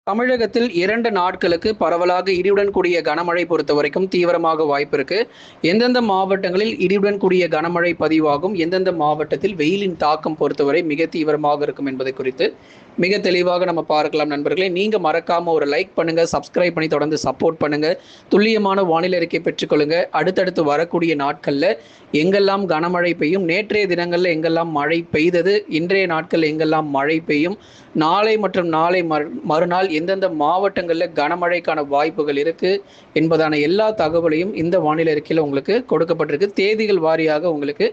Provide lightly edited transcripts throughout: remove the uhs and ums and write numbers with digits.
தமிழகத்தில் 2 நாட்களுக்கு பரவலாக இடியுடன் கூடிய கனமழை பொறுத்தவரைக்கும் தீவிரமாக வாய்ப்பு இருக்கு. எந்தெந்த மாவட்டங்களில் இடியுடன் கூடிய கனமழை பதிவாகும், எந்தெந்த மாவட்டத்தில் வெயிலின் தாக்கம் பொறுத்தவரை மிக தீவிரமாக இருக்கும் என்பதை குறித்து மிக தெளிவாக நம்ம பார்க்கலாம் நண்பர்களே. நீங்க மறக்காம ஒரு லைக் பண்ணுங்க, சப்ஸ்கிரைப் பண்ணி தொடர்ந்து சப்போர்ட் பண்ணுங்க. துல்லியமான வானிலை அறிக்கை பெற்றுக்கொள்ளுங்க. அடுத்தடுத்து வரக்கூடிய நாட்கள்ல எங்கெல்லாம் கனமழை பெய்யும், நேற்றைய தினங்கள்ல எங்கெல்லாம் மழை பெய்தது, இன்றைய நாட்கள் எங்கெல்லாம் மழை பெய்யும், நாளை மற்றும் நாளை மறுநாள் எந்தெந்த மாவட்டங்களில் கனமழைக்கான வாய்ப்புகள் இருக்கு என்பதான எல்லா தகவலையும் இந்த வானிலை அறிக்கையில் உங்களுக்கு கொடுக்கப்பட்டிருக்கு. தேதிகள் வாரியாக உங்களுக்கு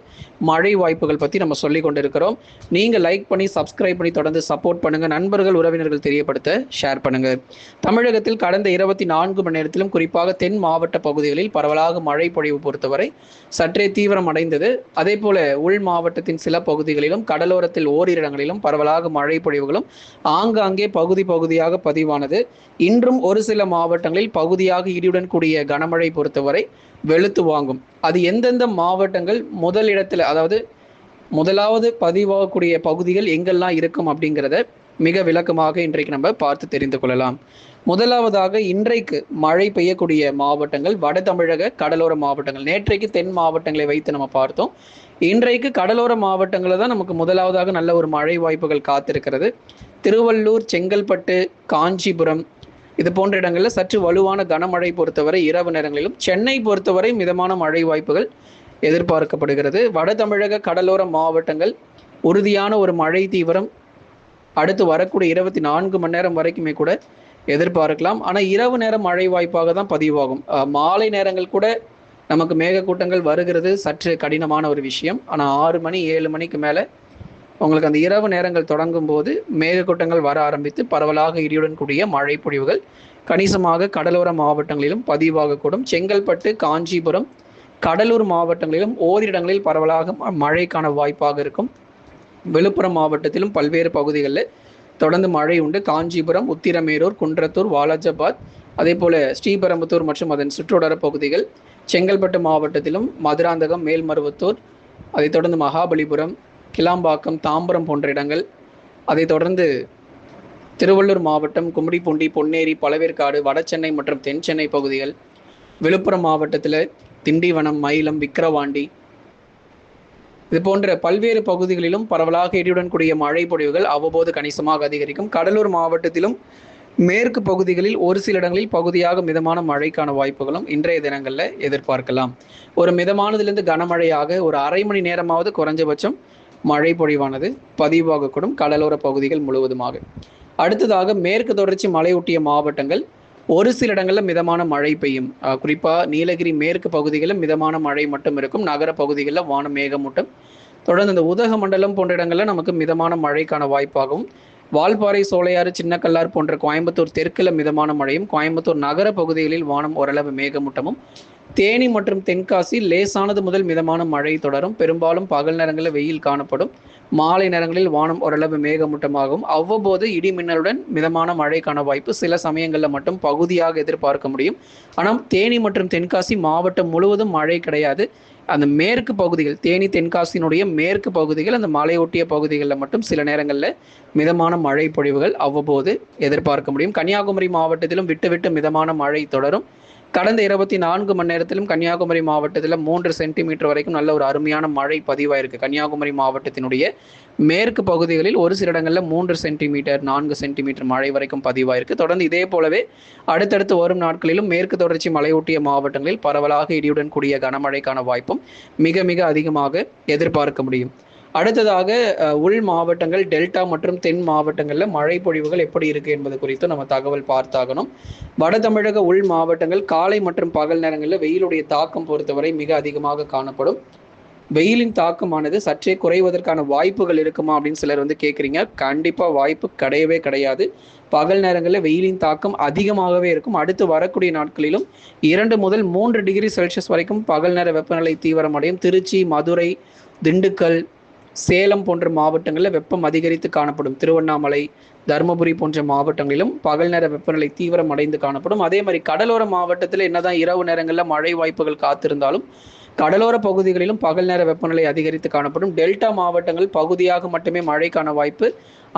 மழை வாய்ப்புகள் பற்றி நம்ம சொல்லி கொண்டிருக்கிறோம். நீங்கள் லைக் பண்ணி சப்ஸ்கிரைப் பண்ணி தொடர்ந்து சப்போர்ட் பண்ணுங்க. நண்பர்கள் உறவினர்கள் தெரியப்படுத்த ஷேர் பண்ணுங்க. தமிழகத்தில் கடந்த 24 மணி நேரத்திலும் குறிப்பாக தென் மாவட்ட பகுதிகளில் பரவலாக மழை பொழிவு பொறுத்தவரை சற்றே தீவிரம் அடைந்தது. அதே போல உள் மாவட்டத்தின் சில பகுதிகளிலும் கடலோரத்தில் ஓரிரு இடங்களிலும் பரவலாக மழை பொழிவுகளும் ஆங்காங்கே பகுதியாக பதிவானது. இன்றும் ஒரு சில மாவட்டங்களில் பகுதியாக இடியுடன் கூடிய கனமழை பொறுத்தவரை வெளுத்து வாங்கும். அது எந்தெந்த மாவட்டங்கள் முதலிடத்தில், அதாவது முதலாவது பதிவாகக்கூடிய பகுதிகள் எங்கெல்லாம் இருக்கும் அப்படிங்கிறத மிக விளக்கமாக இன்றைக்கு நம்ம பார்த்து தெரிந்து கொள்ளலாம். முதலாவதாக இன்றைக்கு மழை பெய்யக்கூடிய மாவட்டங்கள் வட தமிழக கடலோர மாவட்டங்கள். நேற்றைக்கு தென் மாவட்டங்களை வைத்து நம்ம பார்த்தோம். இன்றைக்கு கடலோர மாவட்டங்களில் தான் நமக்கு முதலாவதாக நல்ல ஒரு மழை வாய்ப்புகள் காத்திருக்கிறது. திருவள்ளூர், செங்கல்பட்டு, காஞ்சிபுரம் இது போன்ற இடங்களில் சற்று வலுவான கனமழை பொறுத்தவரை இரவு நேரங்களிலும், சென்னை பொறுத்தவரை மிதமான மழை வாய்ப்புகள் எதிர்பார்க்கப்படுகிறது. வட தமிழக கடலோர மாவட்டங்கள் உறுதியான ஒரு மழை தீவிரம் அடுத்து வரக்கூடிய 24 மணி நேரம் வரைக்குமே கூட எதிர்பார்க்கலாம். ஆனால் இரவு நேரம் மழை வாய்ப்பாக தான் பதிவாகும். மாலை நேரங்கள் கூட நமக்கு மேகக்கூட்டங்கள் வருகிறது சற்று கடினமான ஒரு விஷயம். ஆனால் 6 மணி 7 மணிக்கு மேலே உங்களுக்கு அந்த இரவு நேரங்கள் தொடங்கும் போது மேகக்கூட்டங்கள் வர ஆரம்பித்து பரவலாக இடியுடன் கூடிய மழை பொழிவுகள் கணிசமாக கடலோர மாவட்டங்களிலும் பதிவாகக்கூடும். செங்கல்பட்டு, காஞ்சிபுரம், கடலூர் மாவட்டங்களிலும் ஓரிடங்களில் பரவலாக மழைக்கான வாய்ப்பாக இருக்கும். விழுப்புரம் மாவட்டத்திலும் பல்வேறு பகுதிகளில் தொடர்ந்து மழை உண்டு. காஞ்சிபுரம், உத்திரமேரூர், குன்றத்தூர், வாலாஜாபாத், அதே போல ஸ்ரீபெரும்புதூர் மற்றும் அதன் சுற்றுவட்டார பகுதிகள், செங்கல்பட்டு மாவட்டத்திலும் மதுராந்தகம், மேல்மருவத்தூர், அதைத் தொடர்ந்து மகாபலிபுரம், கிளாம்பாக்கம், தாம்பரம் போன்ற இடங்கள், அதைத் தொடர்ந்து திருவள்ளூர் மாவட்டம் கும்மிடிப்பூண்டி, பொன்னேரி, பழவேற்காடு, வடசென்னை மற்றும் தென் சென்னை பகுதிகள், விழுப்புரம் மாவட்டத்தில் திண்டிவனம், மயிலம், விக்கிரவாண்டி இது போன்ற பல்வேறு பகுதிகளிலும் பரவலாக இடியுடன் கூடிய மழை பொழிவுகள் அவ்வப்போது கணிசமாக அதிகரிக்கும். கடலூர் மாவட்டத்திலும் மேற்கு பகுதிகளில் ஒரு சில இடங்களில் பகுதியாக மிதமான மழைக்கான வாய்ப்புகளும் இன்றைய தினங்களில் எதிர்பார்க்கலாம். ஒரு மிதமானதிலிருந்து கனமழையாக ஒரு அரை மணி நேரமாவது குறைஞ்சபட்சம் மழை பொழிவானது பதிவாகக்கூடும் கடலோர பகுதிகள் முழுவதுமாக. அடுத்ததாக மேற்கு தொடர்ச்சி மலையொட்டிய மாவட்டங்கள் ஒரு சில இடங்களில் மிதமான மழை பெய்யும். குறிப்பாக நீலகிரி மேற்கு பகுதிகளில் மிதமான மழை மட்டும் இருக்கும். நகர பகுதிகளில் வானம் மேகமூட்டம். தொடர்ந்து இந்த உதகமண்டலம் போன்ற இடங்களில் நமக்கு மிதமான மழைக்கான வாய்ப்பாகவும், வால்பாறை, சோலையாறு, சின்னக்கல்லார் போன்ற கோயம்புத்தூர் தெற்கில் மிதமான மழையும், கோயம்புத்தூர் நகர பகுதிகளில் வானம் ஓரளவு மேகமூட்டமும், தேனி மற்றும் தென்காசி லேசானது முதல் மிதமான மழை தொடரும். பெரும்பாலும் பகல் நேரங்களில் வெயில் காணப்படும். மாலை நேரங்களில் வானம் ஓரளவு மேகமூட்டமாகவும் அவ்வப்போது இடி மின்னலுடன் மிதமான மழைக்கான வாய்ப்பு சில சமயங்களில் மட்டும் பகுதியாக எதிர்பார்க்க முடியும். ஆனால் தேனி மற்றும் தென்காசி மாவட்டம் முழுவதும் மழை கிடையாது. அந்த மேற்கு பகுதிகள், தேனி தென்காசியினுடைய மேற்கு பகுதிகள், அந்த மலையொட்டிய பகுதிகளில் மட்டும் சில நேரங்களில் மிதமான மழை பொழிவுகள் அவ்வப்போது எதிர்பார்க்க முடியும். கன்னியாகுமரி மாவட்டத்திலும் விட்டு விட்டு மிதமான மழை தொடரும். கடந்த 24 மணி நேரத்திலும் கன்னியாகுமரி மாவட்டத்தில் 3 சென்டிமீட்டர் வரைக்கும் நல்ல ஒரு அருமையான மழை பதிவாயிருக்கு. கன்னியாகுமரி மாவட்டத்தினுடைய மேற்கு பகுதிகளில் ஒரு சில இடங்களில் 3 சென்டிமீட்டர் 4 சென்டிமீட்டர் மழை வரைக்கும் பதிவாயிருக்கு. தொடர்ந்து இதே போலவே அடுத்தடுத்து வரும் நாட்களிலும் மேற்கு தொடர்ச்சி மலையொட்டிய மாவட்டங்களில் பரவலாக இடியுடன் கூடிய கனமழைக்கான வாய்ப்பும் மிக மிக அதிகமாக எதிர்பார்க்க முடியும். அடுத்ததாக உள் மாவட்டங்கள், டெல்டா மற்றும் தென் மாவட்டங்களில் மழை பொழிவுகள் எப்படி இருக்கு என்பது குறித்து நம்ம தகவல் பார்த்தாகணும். வட தமிழக உள் மாவட்டங்கள் காலை மற்றும் பகல் நேரங்களில் வெயிலுடைய தாக்கம் பொறுத்தவரை மிக அதிகமாக காணப்படும். வெயிலின் தாக்கமானது சற்றே குறைவதற்கான வாய்ப்புகள் இருக்குமா அப்படின்னு சிலர் கேட்குறீங்க. கண்டிப்பாக வாய்ப்பு கிடையவே கிடையாது. பகல் நேரங்களில் வெயிலின் தாக்கம் அதிகமாகவே இருக்கும். அடுத்து வரக்கூடிய நாட்களிலும் 2 முதல் 3 டிகிரி செல்சியஸ் வரைக்கும் பகல் நேர வெப்பநிலை தீவிரமடையும். திருச்சி, மதுரை, திண்டுக்கல், சேலம் போன்ற மாவட்டங்களில் வெப்பம் அதிகரித்து காணப்படும். திருவண்ணாமலை, தருமபுரி போன்ற மாவட்டங்களிலும் பகல் நேர வெப்பநிலை தீவிரம் அடைந்து காணப்படும். அதே மாதிரி கடலோர மாவட்டத்தில் என்னதான் இரவு நேரங்களில் மழை வாய்ப்புகள் காத்திருந்தாலும் கடலோர பகுதிகளிலும் பகல் நேர வெப்பநிலை அதிகரித்து காணப்படும். டெல்டா மாவட்டங்கள் பகுதியாக மட்டுமே மழைக்கான வாய்ப்பு.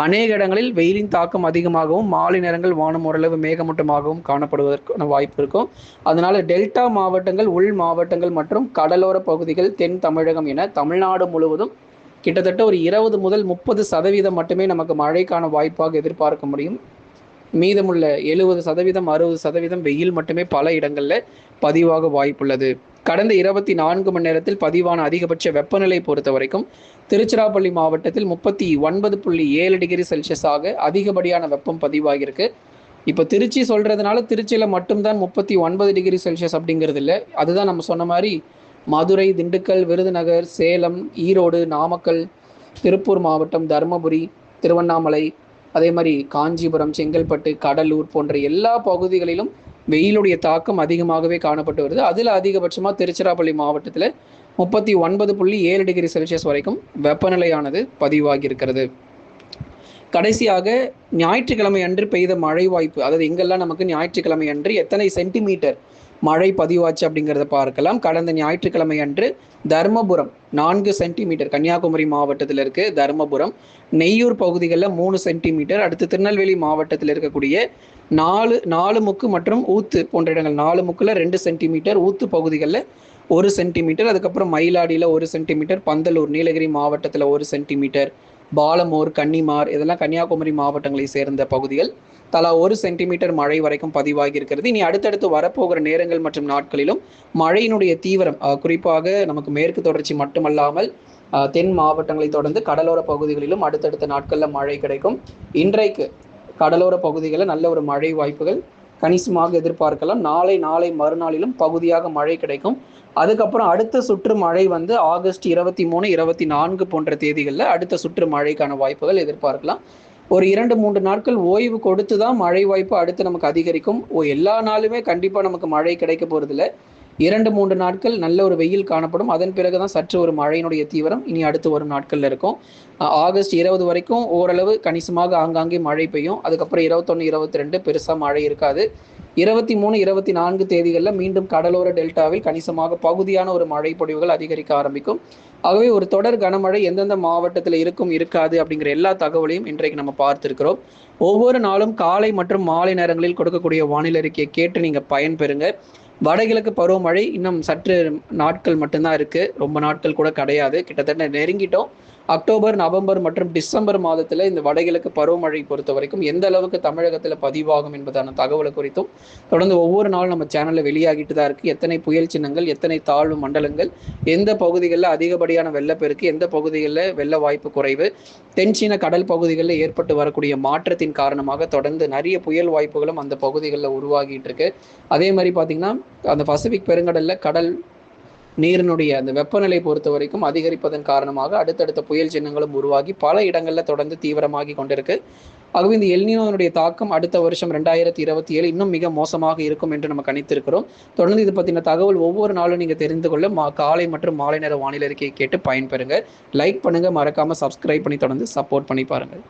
அநேக இடங்களில் வெயிலின் தாக்கம் அதிகமாகவும் மாலை நேரங்கள் வானம் ஓரளவு மேகமூட்டமாகவும் காணப்படுவதற்கான வாய்ப்பு இருக்கும். அதனால டெல்டா மாவட்டங்கள், உள் மாவட்டங்கள் மற்றும் கடலோர பகுதிகள், தென் தமிழகம் என தமிழ்நாடு முழுவதும் கிட்டத்தட்ட ஒரு 20 முதல் 30% மட்டுமே நமக்கு மழைக்கான வாய்ப்பாக எதிர்பார்க்க முடியும். மீதமுள்ள 70%, 60% வெயில் மட்டுமே பல இடங்கள்ல பதிவாக வாய்ப்புள்ளது. கடந்த 24 மணி நேரத்தில் பதிவான அதிகபட்ச வெப்பநிலை பொறுத்த வரைக்கும் திருச்சிராப்பள்ளி மாவட்டத்தில் 39.7 டிகிரி செல்சியஸாக அதிகப்படியான வெப்பம் பதிவாகியிருக்கு. இப்போ திருச்சி சொல்றதுனால திருச்சியில மட்டும்தான் 39 டிகிரி செல்சியஸ் அப்படிங்கிறது இல்லை. அதுதான் நம்ம சொன்ன மாதிரி மதுரை, திண்டுக்கல், விருதுநகர், சேலம், ஈரோடு, நாமக்கல், திருப்பூர் மாவட்டம், தருமபுரி, திருவண்ணாமலை, அதே மாதிரி காஞ்சிபுரம், செங்கல்பட்டு, கடலூர் போன்ற எல்லா பகுதிகளிலும் வெயிலுடைய தாக்கம் அதிகமாகவே காணப்பட்டு வருது. அதில் அதிகபட்சமாக திருச்சிராப்பள்ளி மாவட்டத்தில் 39.7 டிகிரி செல்சியஸ் வரைக்கும் வெப்பநிலையானது பதிவாகி இருக்கிறது. கடைசியாக ஞாயிற்றுக்கிழமை அன்று பெய்த மழை வாய்ப்பு, அதாவது எங்கெல்லாம் நமக்கு ஞாயிற்றுக்கிழமை அன்று எத்தனை சென்டிமீட்டர் மழை பதிவாச்சு அப்படிங்கிறத பார்க்கலாம். கடந்த ஞாயிற்றுக்கிழமை அன்று தர்மபுரம் 4 சென்டிமீட்டர், கன்னியாகுமரி மாவட்டத்தில் இருக்கு தர்மபுரம், நெய்யூர் பகுதிகளில் 3 சென்டிமீட்டர், அடுத்து திருநெல்வேலி மாவட்டத்தில் இருக்கக்கூடிய 4 முக்கு மற்றும் ஊத்து போன்ற இடங்கள், 4 முக்கில் 2 சென்டிமீட்டர், ஊத்து பகுதிகளில் 1 சென்டிமீட்டர், அதுக்கப்புறம் மயிலாடியில் 1 சென்டிமீட்டர், பந்தலூர் நீலகிரி மாவட்டத்தில் 1 சென்டிமீட்டர், பாலமூர், கன்னிமார் இதெல்லாம் கன்னியாகுமரி மாவட்டங்களை சேர்ந்த பகுதிகள் தலா 1 சென்டிமீட்டர் மழை வரைக்கும் பதிவாகி இருக்கிறது. இனி அடுத்தடுத்து வரப்போகிற நேரங்கள் மற்றும் நாட்களிலும் மழையினுடைய தீவிரம் குறிப்பாக நமக்கு மேற்கு தொடர்ச்சி மட்டுமல்லாமல் தென் மாவட்டங்களை தொடர்ந்து கடலோர பகுதிகளிலும் அடுத்தடுத்த நாட்களில் மழை கிடைக்கும். இன்றைக்கு கடலோர பகுதிகளில் நல்ல ஒரு மழை வாய்ப்புகள் கணிசமாக எதிர்பார்க்கலாம். நாளை மறுநாளிலும் பகுதியாக மழை கிடைக்கும். அதுக்கப்புறம் அடுத்த சுற்று மழை வந்து ஆகஸ்ட் 23, 24 போன்ற தேதிகளில் அடுத்த சுற்று மழைக்கான வாய்ப்புகள் எதிர்பார்க்கலாம். ஒரு 2-3 நாட்கள் ஓய்வு கொடுத்து தான் மழை வாய்ப்பு அடுத்து நமக்கு அதிகரிக்கும். எல்லா நாளுமே கண்டிப்பாக நமக்கு மழை கிடைக்க போகிறதில்ல. 2-3 நாட்கள் நல்ல ஒரு வெயில் காணப்படும். அதன் பிறகுதான் சற்று ஒரு மழையினுடைய தீவிரம் இனி அடுத்து வரும் நாட்கள்ல இருக்கும். ஆகஸ்ட் 20 வரைக்கும் ஓரளவு கணிசமாக ஆங்காங்கே மழை பெய்யும். அதுக்கப்புறம் 21, 22 பெருசா மழை இருக்காது. 23, 24 தேதிகளில் மீண்டும் கடலோர டெல்டாவில் கணிசமாக பகுதியான ஒரு மழை பொழிவுகள் அதிகரிக்க ஆரம்பிக்கும். ஆகவே ஒரு தொடர் கனமழை எந்தெந்த மாவட்டத்தில் இருக்கும் இருக்காது அப்படிங்கிற எல்லா தகவலையும் இன்றைக்கு நம்ம பார்த்திருக்கிறோம். ஒவ்வொரு நாளும் காலை மற்றும் மாலை நேரங்களில் கொடுக்கக்கூடிய வானிலை அறிக்கையை கேட்டு நீங்க பயன்பெறுங்க. வடகிழக்கு பருவமழை இன்னும் சற்று நாட்கள் மட்டும்தான் இருக்கு, ரொம்ப நாட்கள் கூட கிடையாது. கிட்டத்தட்ட நெருங்கிட்டோம். அக்டோபர், நவம்பர் மற்றும் டிசம்பர் மாதத்தில் இந்த வடகிழக்கு பருவமழை பொறுத்த வரைக்கும் எந்த அளவுக்கு தமிழகத்தில் பதிவாகும் என்பதான தகவலை குறித்தும் தொடர்ந்து ஒவ்வொரு நாளும் நம்ம சேனலில் வெளியாகிட்டு தான் இருக்கு. எத்தனை புயல் சின்னங்கள், எத்தனை தாழ்வு மண்டலங்கள், எந்த பகுதிகளில் அதிகப்படியான வெள்ளப்பெருக்கு, எந்த பகுதிகளில் வெள்ள வாய்ப்பு குறைவு, தென்சீன கடல் பகுதிகளில் ஏற்பட்டு வரக்கூடிய மாற்றத்தின் காரணமாக தொடர்ந்து நிறைய புயல் வாய்ப்புகளும் அந்த பகுதிகளில் உருவாகிட்டு இருக்கு. அதே மாதிரி பார்த்தீங்கன்னா அந்த பசிபிக் பெருங்கடலில் கடல் நீரினுடைய அந்த வெப்பநிலை பொறுத்த வரைக்கும் அதிகரிப்பதன் காரணமாக அடுத்தடுத்த புயல் சின்னங்களும் உருவாகி பல இடங்களில் தொடர்ந்து தீவிரமாகி கொண்டிருக்கு. ஆகவே இந்த எல்னினோனுடைய தாக்கம் அடுத்த வருஷம் 2027 இன்னும் மிக மோசமாக இருக்கும் என்று நம்ம கணித்திருக்கிறோம். தொடர்ந்து இது பற்றின தகவல் ஒவ்வொரு நாளும் நீங்கள் தெரிந்து கொள்ள காலை மற்றும் மாலை நேர வானிலை அறிக்கையை கேட்டு பயன்பெறுங்க. லைக் பண்ணுங்க, மறக்காம சப்ஸ்கிரைப் பண்ணி தொடர்ந்து சப்போர்ட் பண்ணி பாருங்கள்.